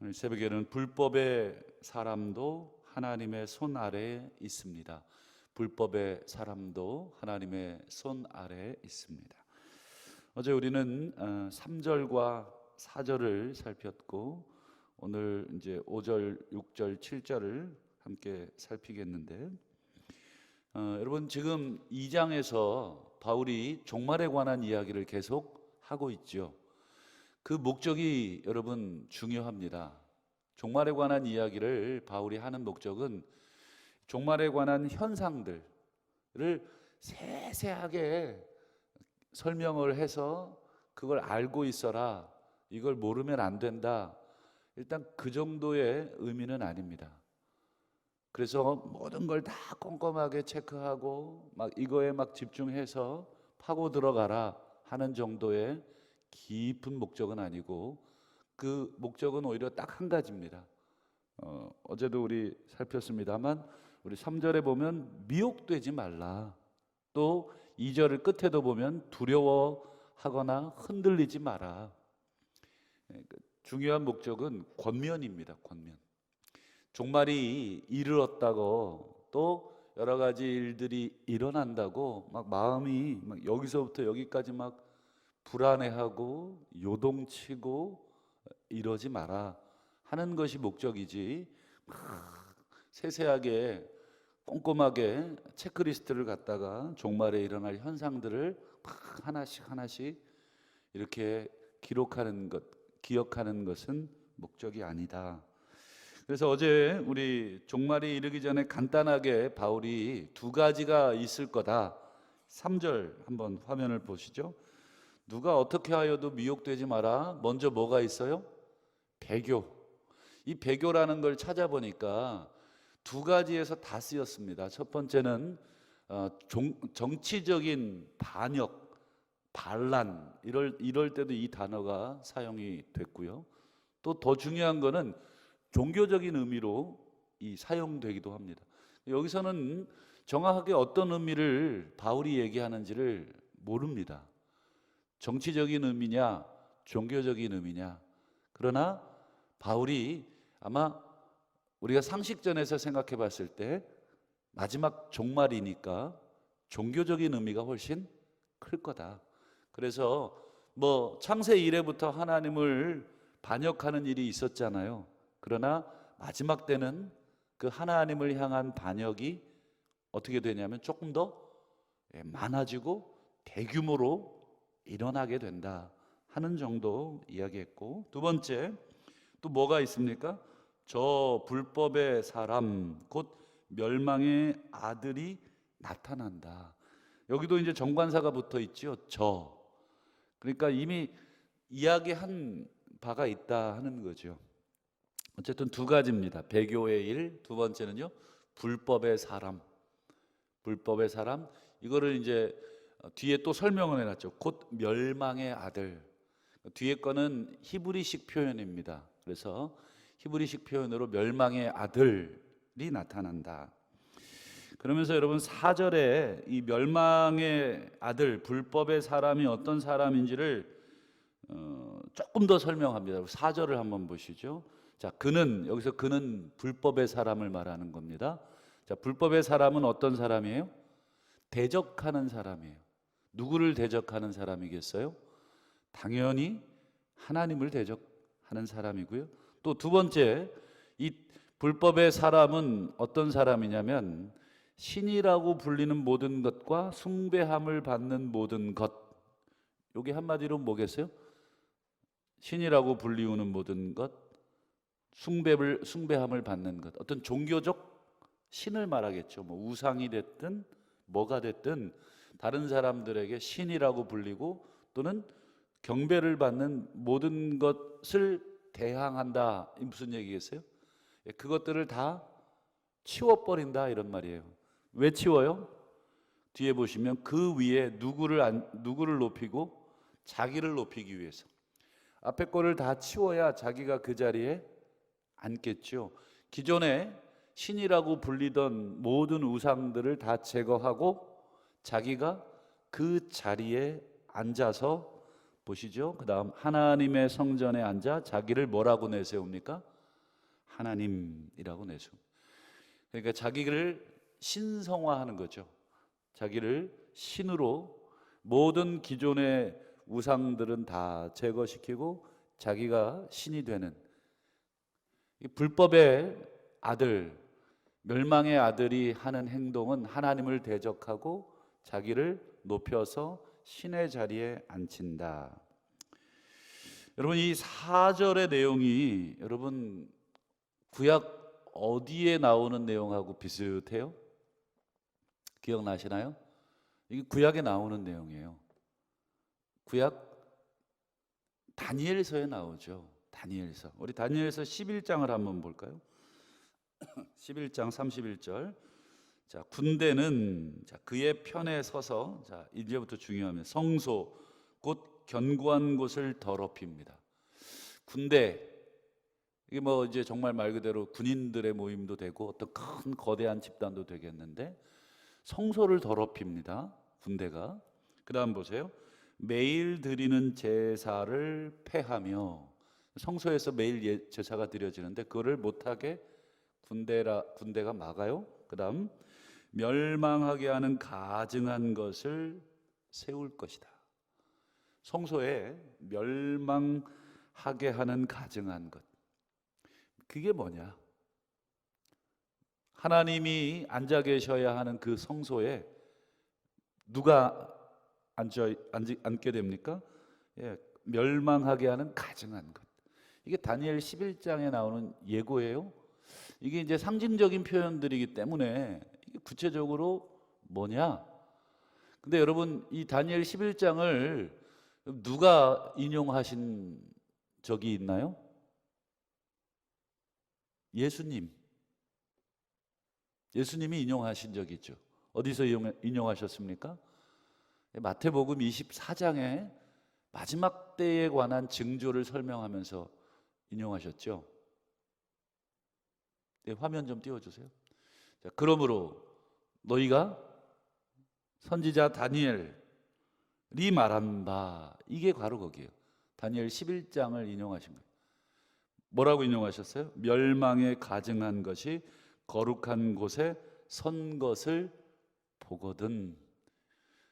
오늘 새벽에는 불법의 사람도 하나님의 손 아래에 있습니다. 불법의 사람도 하나님의 손 아래에 있습니다. 어제 우리는 3절과 4절을 살폈고 오늘 이제 5절, 6절, 7절을 함께 살피겠는데 여러분 지금 2장에서 바울이 종말에 관한 이야기를 계속 하고 있죠. 그 목적이 여러분 중요합니다. 종말에 관한 이야기를 바울이 하는 목적은 종말에 관한 현상들을 세세하게 설명을 해서 그걸 알고 있어라, 이걸 모르면 안 된다, 일단 그 정도의 의미는 아닙니다. 그래서 모든 걸 다 꼼꼼하게 체크하고 막 이거에 막 집중해서 파고 들어가라 하는 정도의 깊은 목적은 아니고, 그 목적은 오히려 딱 한 가지입니다. 어제도 우리 살폈습니다만 우리 3절에 보면 미혹되지 말라, 또 2절을 끝에도 보면 두려워하거나 흔들리지 마라. 중요한 목적은 권면입니다. 권면. 종말이 이르렀다고, 또 여러 가지 일들이 일어난다고 막 마음이 막 여기서부터 여기까지 막 불안해하고 요동치고 이러지 마라 하는 것이 목적이지, 막 세세하게 꼼꼼하게 체크리스트를 갖다가 종말에 일어날 현상들을 막 하나씩 하나씩 이렇게 기록하는 것, 기억하는 것은 목적이 아니다. 그래서 어제 우리 종말이 이르기 전에 간단하게 바울이 두 가지가 있을 거다. 3절 한번 화면을 보시죠. 누가 어떻게 하여도 미혹되지 마라. 먼저 뭐가 있어요? 배교. 이 배교라는 걸 찾아보니까 두 가지에서 다 쓰였습니다. 첫 번째는 정치적인 반역, 반란, 이럴 때도 이 단어가 사용이 됐고요. 또 더 중요한 거는 종교적인 의미로 이 사용되기도 합니다. 여기서는 정확하게 어떤 의미를 바울이 얘기하는지를 모릅니다. 정치적인 의미냐, 종교적인 의미냐. 그러나 바울이 아마 우리가 상식전에서 생각해 봤을 때 마지막 종말이니까 종교적인 의미가 훨씬 클 거다. 그래서 뭐 창세 이래부터 하나님을 반역하는 일이 있었잖아요. 그러나 마지막 때는 그 하나님을 향한 반역이 어떻게 되냐면 조금 더 많아지고 대규모로 일어나게 된다 하는 정도 이야기했고, 두 번째 또 뭐가 있습니까? 저 불법의 사람 곧 멸망의 아들이 나타난다. 여기도 이제 정관사가 붙어 있죠. 그러니까 이미 이야기한 바가 있다 하는 거죠. 어쨌든 두 가지입니다. 배교의 일, 두 번째는요 불법의 사람. 불법의 사람, 이거를 이제 뒤에 또 설명을 해놨죠. 곧 멸망의 아들. 뒤에 거는 히브리식 표현입니다. 그래서 히브리식 표현으로 멸망의 아들이 나타난다. 그러면서 여러분 4절에 이 멸망의 아들, 불법의 사람이 어떤 사람인지를 조금 더 설명합니다. 4절을 한번 보시죠. 자, 여기서 그는 불법의 사람을 말하는 겁니다. 자, 불법의 사람은 어떤 사람이에요? 대적하는 사람이에요. 누구를 대적하는 사람이겠어요? 당연히 하나님을 대적하는 사람이고요. 또 두 번째, 이 불법의 사람은 어떤 사람이냐면 신이라고 불리는 모든 것과 숭배함을 받는 모든 것. 이게 한마디로 뭐겠어요? 신이라고 불리우는 모든 것, 숭배함을 받는 것. 어떤 종교적 신을 말하겠죠. 뭐 우상이 됐든 뭐가 됐든 다른 사람들에게 신이라고 불리고 또는 경배를 받는 모든 것을 대항한다. 이 무슨 얘기겠어요? 그것들을 다 치워버린다 이런 말이에요. 왜 치워요? 뒤에 보시면 그 위에 누구를 높이고 자기를 높이기 위해서. 앞에 거를 다 치워야 자기가 그 자리에 앉겠죠. 기존에 신이라고 불리던 모든 우상들을 다 제거하고 자기가 그 자리에 앉아서 보시죠. 그 다음 하나님의 성전에 앉아 자기를 뭐라고 내세웁니까? 하나님이라고 내세웁니다. 그러니까 자기를 신성화하는 거죠. 자기를 신으로 모든 기존의 우상들은 다 제거시키고 자기가 신이 되는, 이 불법의 아들, 멸망의 아들이 하는 행동은 하나님을 대적하고 자기를 높여서 신의 자리에 앉힌다. 여러분, 이 4절의 내용이 여러분 구약 어디에 나오는 내용하고 비슷해요? 기억나시나요? 이게 구약에 나오는 내용이에요. 구약 다니엘서에 나오죠. 다니엘서. 우리 다니엘서 11장을 한번 볼까요? 11장 31절. 자, 군대는 그의 편에 서서, 자, 이제부터 중요하면 성소 곧 견고한 곳을 더럽힙니다. 군대, 이게 뭐 이제 정말 말 그대로 군인들의 모임도 되고 어떤 큰 거대한 집단도 되겠는데 성소를 더럽힙니다. 군대가. 그다음 보세요. 매일 드리는 제사를 폐하며, 성소에서 매일 제사가 드려지는데 그거를 못하게 군대가 막아요. 그다음 멸망하게 하는 가증한 것을 세울 것이다. 성소에 멸망하게 하는 가증한 것, 그게 뭐냐? 하나님이 앉아 계셔야 하는 그 성소에 누가 앉게 됩니까? 예, 멸망하게 하는 가증한 것. 이게 다니엘 11장에 나오는 예고예요. 이게 이제 상징적인 표현들이기 때문에 이게 구체적으로 뭐냐? 근데 여러분, 이 다니엘 11장을 누가 인용하신 적이 있나요? 예수님이 인용하신 적이 있죠. 어디서 인용하셨습니까? 마태복음 24장에 마지막 때에 관한 징조를 설명하면서 인용하셨죠. 네, 화면 좀 띄워주세요. 자, 그러므로 너희가 선지자 다니엘이 말한 바, 이게 바로 거기에요. 다니엘 11장을 인용하신 거예요. 뭐라고 인용하셨어요? 멸망에 가증한 것이 거룩한 곳에 선 것을 보거든.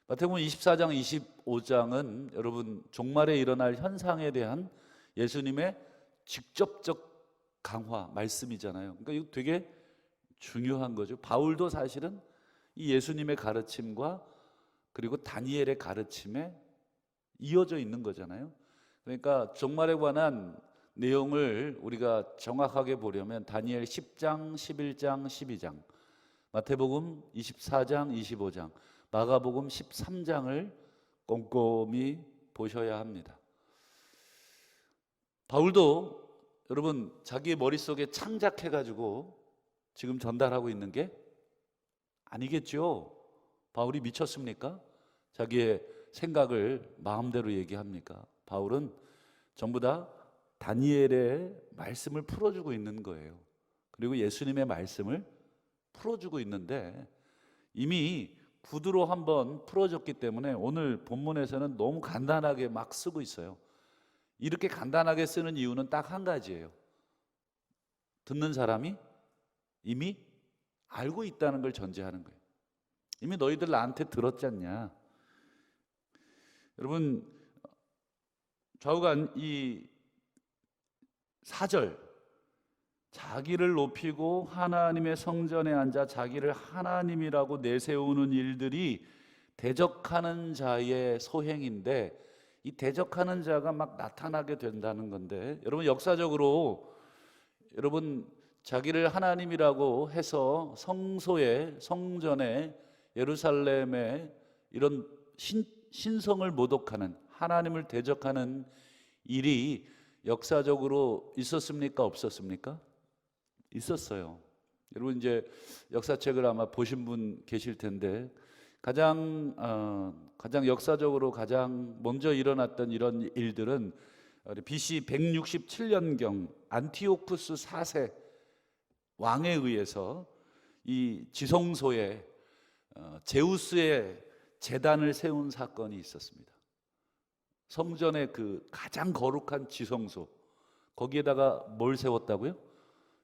마태복음 24장 25장은 여러분 종말에 일어날 현상에 대한 예수님의 직접적 강화 말씀이잖아요. 그러니까 이거 되게 중요한 거죠. 바울도 사실은 이 예수님의 가르침과 그리고 다니엘의 가르침에 이어져 있는 거잖아요. 그러니까 종말에 관한 내용을 우리가 정확하게 보려면 다니엘 10장, 11장, 12장, 마태복음 24장, 25장, 마가복음 13장을 꼼꼼히 보셔야 합니다. 바울도 여러분 자기의 머릿속에 창작해가지고 지금 전달하고 있는 게 아니겠죠. 바울이 미쳤습니까? 자기의 생각을 마음대로 얘기합니까? 바울은 전부 다 다니엘의 말씀을 풀어주고 있는 거예요. 그리고 예수님의 말씀을 풀어주고 있는데 이미 구두로 한번 풀어졌기 때문에 오늘 본문에서는 너무 간단하게 막 쓰고 있어요. 이렇게 간단하게 쓰는 이유는 딱 한 가지예요. 듣는 사람이 이미 알고 있다는 걸 전제하는 거예요. 이미 너희들 나한테 들었잖냐. 여러분, 좌우간 이 4절, 자기를 높이고 하나님의 성전에 앉아 자기를 하나님이라고 내세우는 일들이 대적하는 자의 소행인데, 이 대적하는 자가 막 나타나게 된다는 건데, 여러분 역사적으로 여러분 자기를 하나님이라고 해서 성소에, 성전에, 예루살렘에 이런 신성을 모독하는, 하나님을 대적하는 일이 역사적으로 있었습니까? 없었습니까? 있었어요. 여러분 이제 역사책을 아마 보신 분 계실 텐데 가장 역사적으로 가장 먼저 일어났던 이런 일들은 BC 167년경 안티오쿠스 4세 왕에 의해서 이 지성소에 제우스의 제단을 세운 사건이 있었습니다. 성전의 그 가장 거룩한 지성소, 거기에다가 뭘 세웠다고요?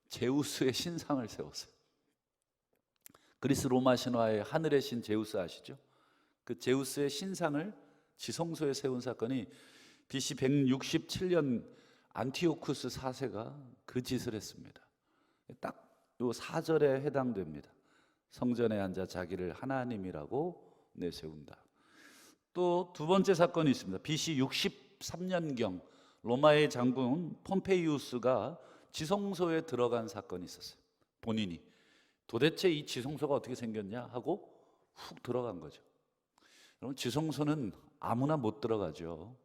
제우스의 신상을 세웠어요. 그리스 로마 신화의 하늘의 신 제우스 아시죠? 그 제우스의 신상을 지성소에 세운 사건이 BC 167년 안티오쿠스 4세가 그 짓을 했습니다. 딱 요 4절에 해당됩니다. 성전에 앉아 자기를 하나님이라고 내세운다. 또 두 번째 사건이 있습니다. BC 63년경 로마의 장군 폼페이우스가 지성소에 들어간 사건이 있었어요. 본인이 도대체 이 지성소가 어떻게 생겼냐 하고 훅 들어간 거죠. 여러분, 지성소는 아무나 못 들어가죠.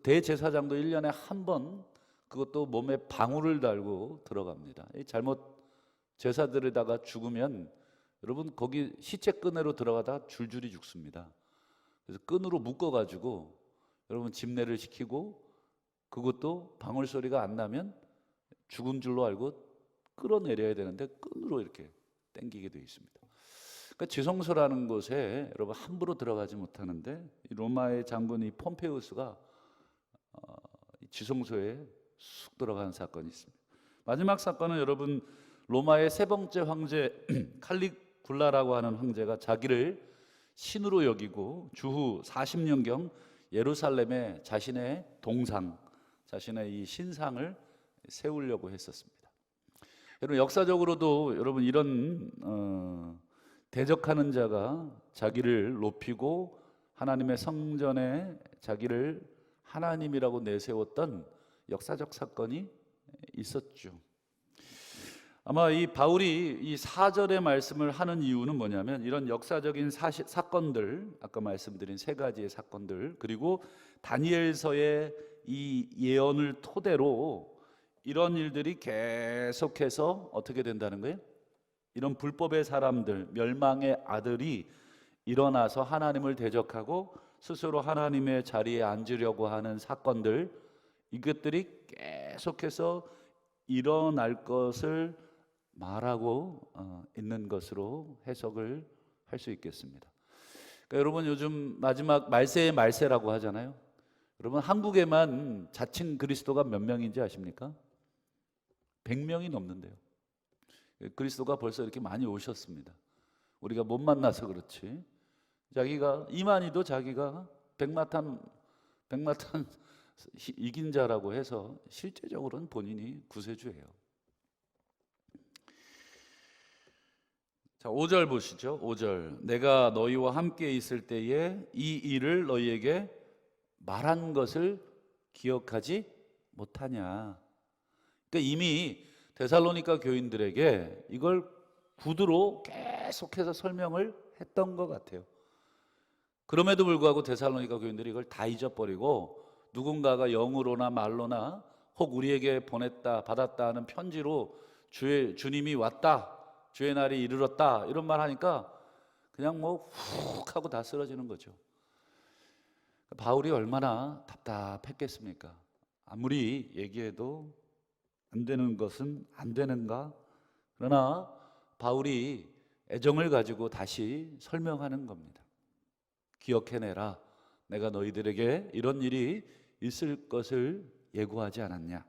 대제사장도 1년에 한 번, 그것도 몸에 방울을 달고 들어갑니다. 잘못 제사드리다가 죽으면 여러분 거기 시체 끈으로 들어가다 줄줄이 죽습니다. 그래서 끈으로 묶어가지고 여러분 집례를 시키고, 그것도 방울 소리가 안 나면 죽은 줄로 알고 끌어내려야 되는데 끈으로 이렇게 당기게 되어 있습니다. 그러니까 지성소라는 곳에 여러분 함부로 들어가지 못하는데, 이 로마의 장군이 폼페우스가 지성소에 쑥 들어간 사건이 있습니다. 마지막 사건은 여러분 로마의 세 번째 황제 칼리굴라라고 하는 황제가 자기를 신으로 여기고 주후 40년경 예루살렘에 자신의 동상, 자신의 이 신상을 세우려고 했었습니다. 여러분, 역사적으로도 여러분 이런 대적하는 자가 자기를 높이고 하나님의 성전에 자기를 하나님이라고 내세웠던 역사적 사건이 있었죠. 아마 이 바울이 이 4절의 말씀을 하는 이유는 뭐냐면, 이런 역사적인 사건들, 아까 말씀드린 세 가지의 사건들, 그리고 다니엘서의 이 예언을 토대로 이런 일들이 계속해서 어떻게 된다는 거예요? 이런 불법의 사람들, 멸망의 아들이 일어나서 하나님을 대적하고 스스로 하나님의 자리에 앉으려고 하는 사건들, 이것들이 계속해서 일어날 것을 말하고 있는 것으로 해석을 할 수 있겠습니다. 그러니까 여러분, 요즘 마지막 말세의 말세라고 하잖아요. 여러분, 한국에만 자칭 그리스도가 몇 명인지 아십니까? 100명이 넘는데요. 그리스도가 벌써 이렇게 많이 오셨습니다. 우리가 못 만나서 그렇지, 자기가 이만희도 자기가 백마탄 이긴 자라고 해서 실제적으로는 본인이 구세주예요. 자, 5절 보시죠. 5절. 내가 너희와 함께 있을 때에 이 일을 너희에게 말한 것을 기억하지 못하냐. 그러니까 이미 데살로니가 교인들에게 이걸 구두로 계속해서 설명을 했던 것 같아요. 그럼에도 불구하고 데살로니가 교인들이 이걸 다 잊어버리고 누군가가 영으로나 말로나 혹 우리에게 보냈다, 받았다 하는 편지로 주님이 왔다, 주의 날이 이르렀다, 이런 말 하니까 그냥 뭐 훅 하고 다 쓰러지는 거죠. 바울이 얼마나 답답했겠습니까? 아무리 얘기해도 안 되는 것은 안 되는가? 그러나 바울이 애정을 가지고 다시 설명하는 겁니다. 기억해내라. 내가 너희들에게 이런 일이 있을 것을 예고하지 않았냐.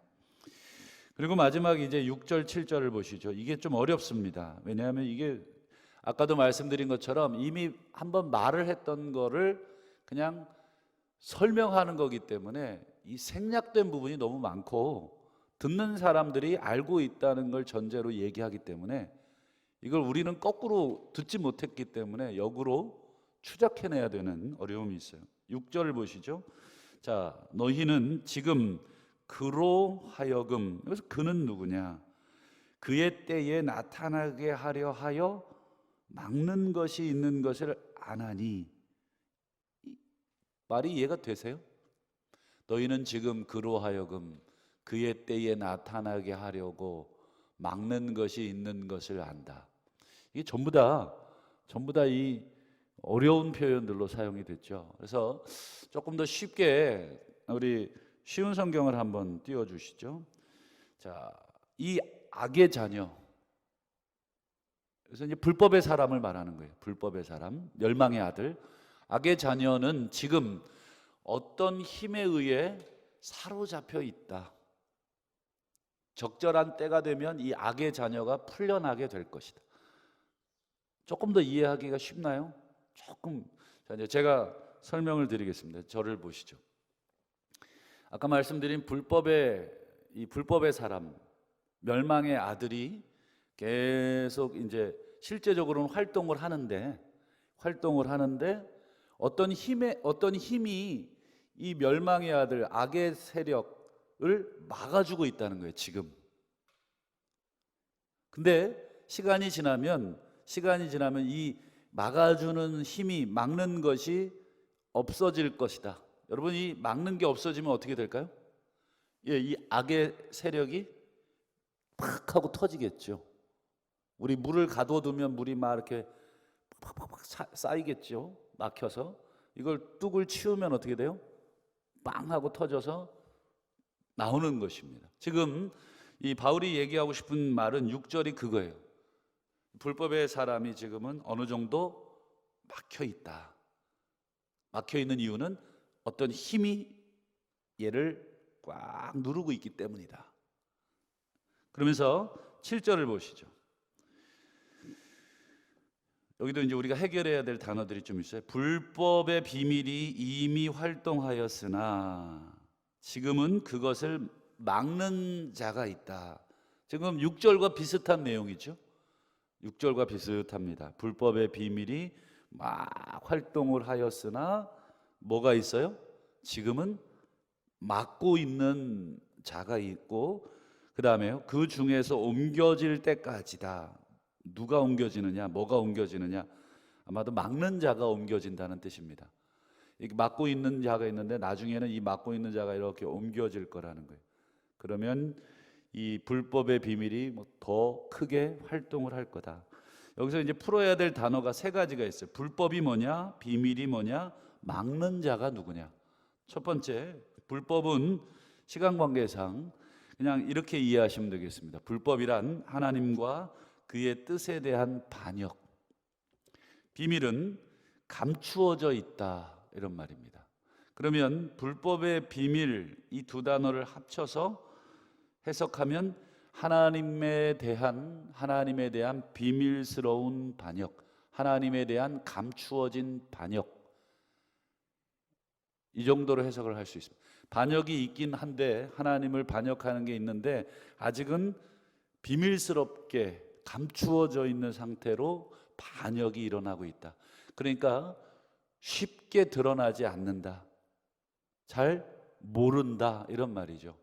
그리고 마지막 이제 6절 7절을 보시죠. 이게 좀 어렵습니다. 왜냐하면 이게 아까도 말씀드린 것처럼 이미 한번 말을 했던 거를 그냥 설명하는 거기 때문에 이 생략된 부분이 너무 많고 듣는 사람들이 알고 있다는 걸 전제로 얘기하기 때문에 이걸 우리는 거꾸로 듣지 못했기 때문에 역으로 추적해내야 되는 어려움이 있어요. 6절을 보시죠. 자, 너희는 지금 그로 하여금, 여기서 그는 누구냐? 그의 때에 나타나게 하려 하여 막는 것이 있는 것을 아나니. 말이 이해가 되세요? 너희는 지금 그로 하여금 그의 때에 나타나게 하려고 막는 것이 있는 것을 안다. 이게 전부 다 이 어려운 표현들로 사용이 됐죠. 그래서 조금 더 쉽게 우리 쉬운 성경을 한번 띄워주시죠. 자, 이 악의 자녀, 그래서 이제 불법의 사람을 말하는 거예요. 불법의 사람, 멸망의 아들. 악의 자녀는 지금 어떤 힘에 의해 사로잡혀 있다. 적절한 때가 되면 이 악의 자녀가 풀려나게 될 것이다. 조금 더 이해하기가 쉽나요? 조금. 자, 이제 제가 설명을 드리겠습니다. 저를 보시죠. 아까 말씀드린 불법의 사람, 멸망의 아들이 계속 이제 실제적으로는 활동을 하는데 어떤 힘이 이 멸망의 아들, 악의 세력을 막아주고 있다는 거예요, 지금. 근데 시간이 지나면 이 막아주는 힘이, 막는 것이 없어질 것이다. 여러분, 이 막는 게 없어지면 어떻게 될까요? 예, 이 악의 세력이 팍 하고 터지겠죠. 우리 물을 가둬두면 물이 막 이렇게 팍팍팍 쌓이겠죠. 막혀서. 이걸 뚝을 치우면 어떻게 돼요? 빵 하고 터져서 나오는 것입니다. 지금 이 바울이 얘기하고 싶은 말은 6절이 그거예요. 불법의 사람이 지금은 어느 정도 막혀 있다. 막혀 있는 이유는 어떤 힘이 얘를 꽉 누르고 있기 때문이다. 그러면서 7절을 보시죠. 여기도 이제 우리가 해결해야 될 단어들이 좀 있어요. 불법의 비밀이 이미 활동하였으나 지금은 그것을 막는 자가 있다. 지금 6절과 비슷한 내용이죠. 6절과 비슷합니다. 불법의 비밀이 막 활동을 하였으나 뭐가 있어요? 지금은 막고 있는 자가 있고, 그 다음에요, 그 중에서 옮겨질 때까지다. 누가 옮겨지느냐, 뭐가 옮겨지느냐? 아마도 막는 자가 옮겨진다는 뜻입니다. 이렇게 막고 있는 자가 있는데 나중에는 이 막고 있는 자가 이렇게 옮겨질 거라는 거예요. 그러면 이 불법의 비밀이 더 크게 활동을 할 거다. 여기서 이제 풀어야 될 단어가 세 가지가 있어요. 불법이 뭐냐, 비밀이 뭐냐, 막는 자가 누구냐. 첫 번째, 불법은 시간 관계상 그냥 이렇게 이해하시면 되겠습니다. 불법이란 하나님과 그의 뜻에 대한 반역, 비밀은 감추어져 있다, 이런 말입니다. 그러면 불법의 비밀, 이 두 단어를 합쳐서 해석하면 하나님에 대한 비밀스러운 반역, 하나님에 대한 감추어진 반역, 이 정도로 해석을 할 수 있습니다. 반역이 있긴 한데, 하나님을 반역하는 게 있는데 아직은 비밀스럽게 감추어져 있는 상태로 반역이 일어나고 있다. 그러니까 쉽게 드러나지 않는다, 잘 모른다, 이런 말이죠.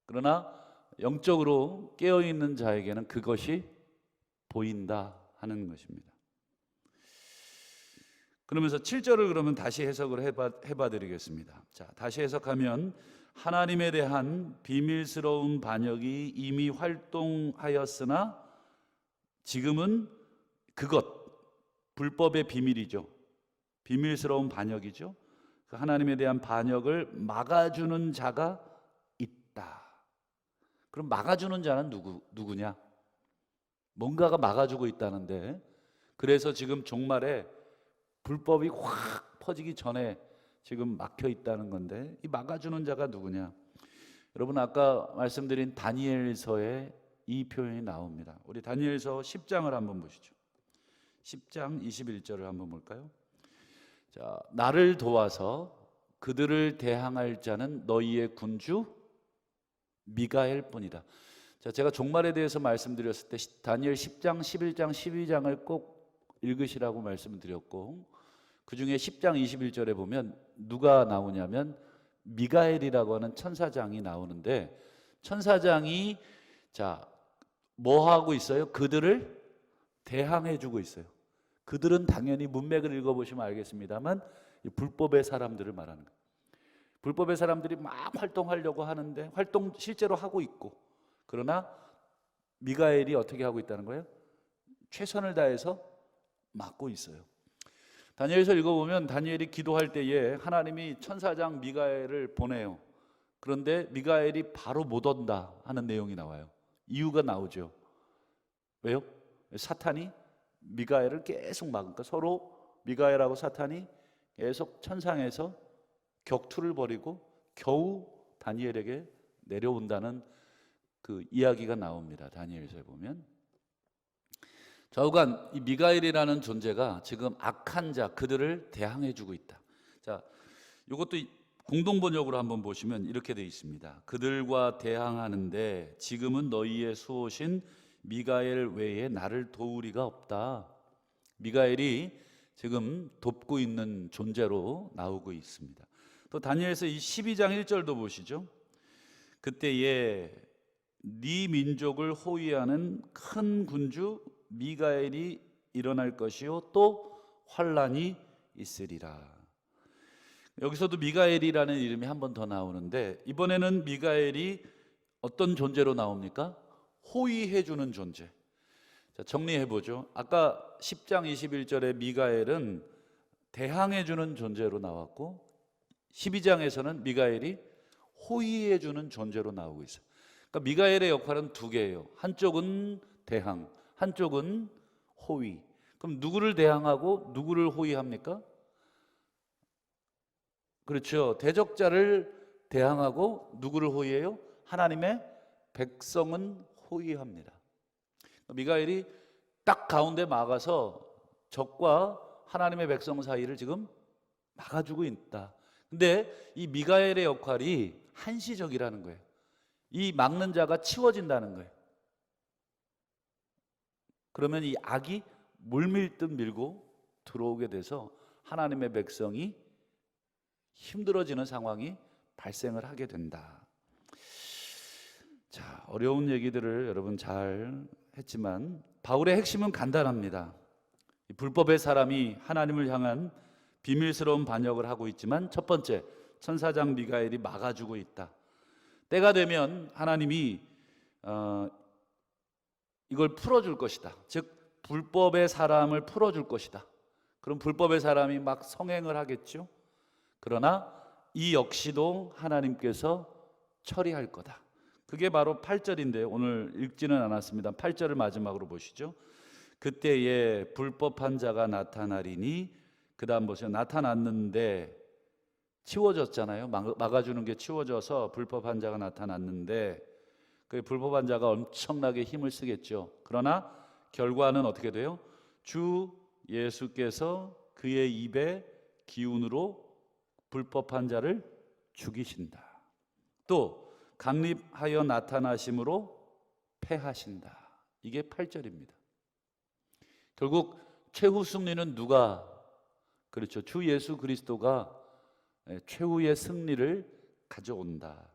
그러나 영적으로 깨어있는 자에게는 그것이 보인다 하는 것입니다. 그러면서 7절을 그러면 다시 해석을 해봐 드리겠습니다. 자, 다시 해석하면 하나님에 대한 비밀스러운 반역이 이미 활동하였으나 지금은 그것, 불법의 비밀이죠. 비밀스러운 반역이죠. 그 하나님에 대한 반역을 막아주는 자가 있다. 그럼 막아주는 자는 누구냐? 뭔가가 막아주고 있다는데, 그래서 지금 종말에 불법이 확 퍼지기 전에 지금 막혀 있다는 건데, 이 막아주는 자가 누구냐? 여러분, 아까 말씀드린 다니엘서에 이 표현이 나옵니다. 우리 다니엘서 10장을 한번 보시죠. 10장 21절을 한번 볼까요? 자, 나를 도와서 그들을 대항할 자는 너희의 군주 미가엘 뿐이다. 자, 제가 종말에 대해서 말씀드렸을 때 다니엘 10장, 11장, 12장을 꼭 읽으시라고 말씀드렸고, 그 중에 10장 21절에 보면 누가 나오냐면 미가엘이라고 하는 천사장이 나오는데, 천사장이 뭐 하고 있어요? 그들을 대항해 주고 있어요. 그들은 당연히 문맥을 읽어보시면 알겠습니다만 불법의 사람들을 말하는 거예요. 불법의 사람들이 막 활동하려고 하는데 활동 실제로 하고 있고, 그러나 미가엘이 어떻게 하고 있다는 거예요? 최선을 다해서 막고 있어요. 다니엘서 읽어보면 다니엘이 기도할 때에 하나님이 천사장 미가엘을 보내요. 그런데 미가엘이 바로 못 온다 하는 내용이 나와요. 이유가 나오죠. 왜요? 사탄이 미가엘을 계속 막으니까, 서로 미가엘하고 사탄이 계속 천상에서 격투를 벌이고 겨우 다니엘에게 내려온다는 그 이야기가 나옵니다. 다니엘서에 보면 좌우간 이 미가엘이라는 존재가 지금 악한 자 그들을 대항해 주고 있다. 자, 이것도 공동 번역으로 한번 보시면 이렇게 되어 있습니다. 그들과 대항하는데 지금은 너희의 수호신 미가엘 외에 나를 도우리가 없다. 미가엘이 지금 돕고 있는 존재로 나오고 있습니다. 또 다니엘서 이 12장 1절도 보시죠. 그때에 네 민족을 호위하는 큰 군주 미가엘이 일어날 것이요 또 환란이 있으리라. 여기서도 미가엘이라는 이름이 한 번 더 나오는데 이번에는 미가엘이 어떤 존재로 나옵니까? 호위해 주는 존재. 자, 정리해 보죠. 아까 10장 21절에 미가엘은 대항해 주는 존재로 나왔고 12장에서는 미가엘이 호위해 주는 존재로 나오고 있어요. 그러니까 미가엘의 역할은 두 개예요. 한쪽은 대항, 한쪽은 호위. 그럼 누구를 대항하고 누구를 호위합니까? 그렇죠. 대적자를 대항하고 누구를 호위해요? 하나님의 백성은 호위합니다. 미가엘이 딱 가운데 막아서 적과 하나님의 백성 사이를 지금 막아주고 있다. 근데 이 미가엘의 역할이 한시적이라는 거예요. 이 막는 자가 치워진다는 거예요. 그러면 이 악이 물밀듯 밀고 들어오게 돼서 하나님의 백성이 힘들어지는 상황이 발생을 하게 된다. 자, 어려운 얘기들을 여러분 잘 했지만 바울의 핵심은 간단합니다. 불법의 사람이 하나님을 향한 비밀스러운 반역을 하고 있지만 첫 번째, 천사장 미가엘이 막아주고 있다. 때가 되면 하나님이 이걸 풀어줄 것이다. 즉 불법의 사람을 풀어줄 것이다. 그럼 불법의 사람이 막 성행을 하겠죠. 그러나 이 역시도 하나님께서 처리할 거다. 그게 바로 8절인데 오늘 읽지는 않았습니다. 8절을 마지막으로 보시죠. 그때에 불법한 자가 나타나리니, 그 다음 보세요. 나타났는데 치워졌잖아요. 막아주는 게 치워져서 불법한 자가 나타났는데 그 불법한 자가 엄청나게 힘을 쓰겠죠. 그러나 결과는 어떻게 돼요? 주 예수께서 그의 입의 기운으로 불법한 자를 죽이신다. 또 강립하여 나타나심으로 패하신다. 이게 8절입니다. 결국 최후 승리는 누가? 그렇죠. 주 예수 그리스도가 최후의 승리를 가져온다.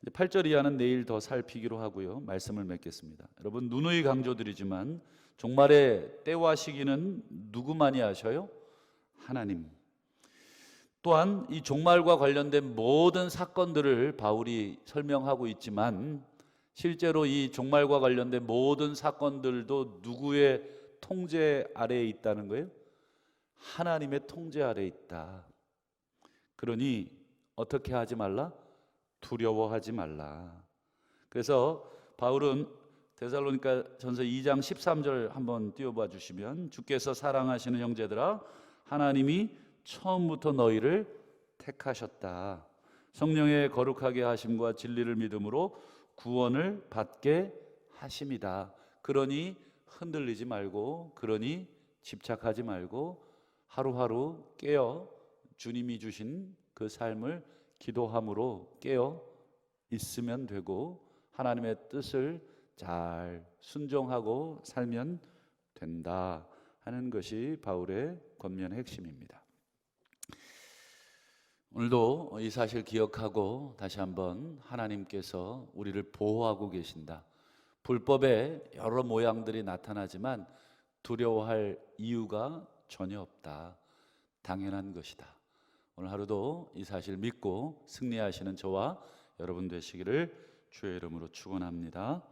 8절 이하는 내일 더 살피기로 하고요. 말씀을 맺겠습니다. 여러분 누누이 강조드리지만 종말의 때와 시기는 누구만이 아셔요? 하나님. 또한 이 종말과 관련된 모든 사건들을 바울이 설명하고 있지만 실제로 이 종말과 관련된 모든 사건들도 누구의 통제 아래에 있다는 거예요? 하나님의 통제 아래에 있다. 그러니 어떻게 하지 말라? 두려워하지 말라. 그래서 바울은 데살로니가 전서 2장 13절 한번 띄워봐 주시면, 주께서 사랑하시는 형제들아, 하나님이 처음부터 너희를 택하셨다. 성령의 거룩하게 하심과 진리를 믿음으로 구원을 받게 하심이다. 그러니 흔들리지 말고, 그러니 집착하지 말고 하루하루 깨어 주님이 주신 그 삶을 기도함으로 깨어 있으면 되고 하나님의 뜻을 잘 순종하고 살면 된다 하는 것이 바울의 권면의 핵심입니다. 오늘도 이 사실 기억하고 다시 한번 하나님께서 우리를 보호하고 계신다. 불법의 여러 모양들이 나타나지만 두려워할 이유가 전혀 없다. 당연한 것이다. 오늘 하루도 이 사실 믿고 승리하시는 저와 여러분 되시기를 주의 이름으로 축원합니다.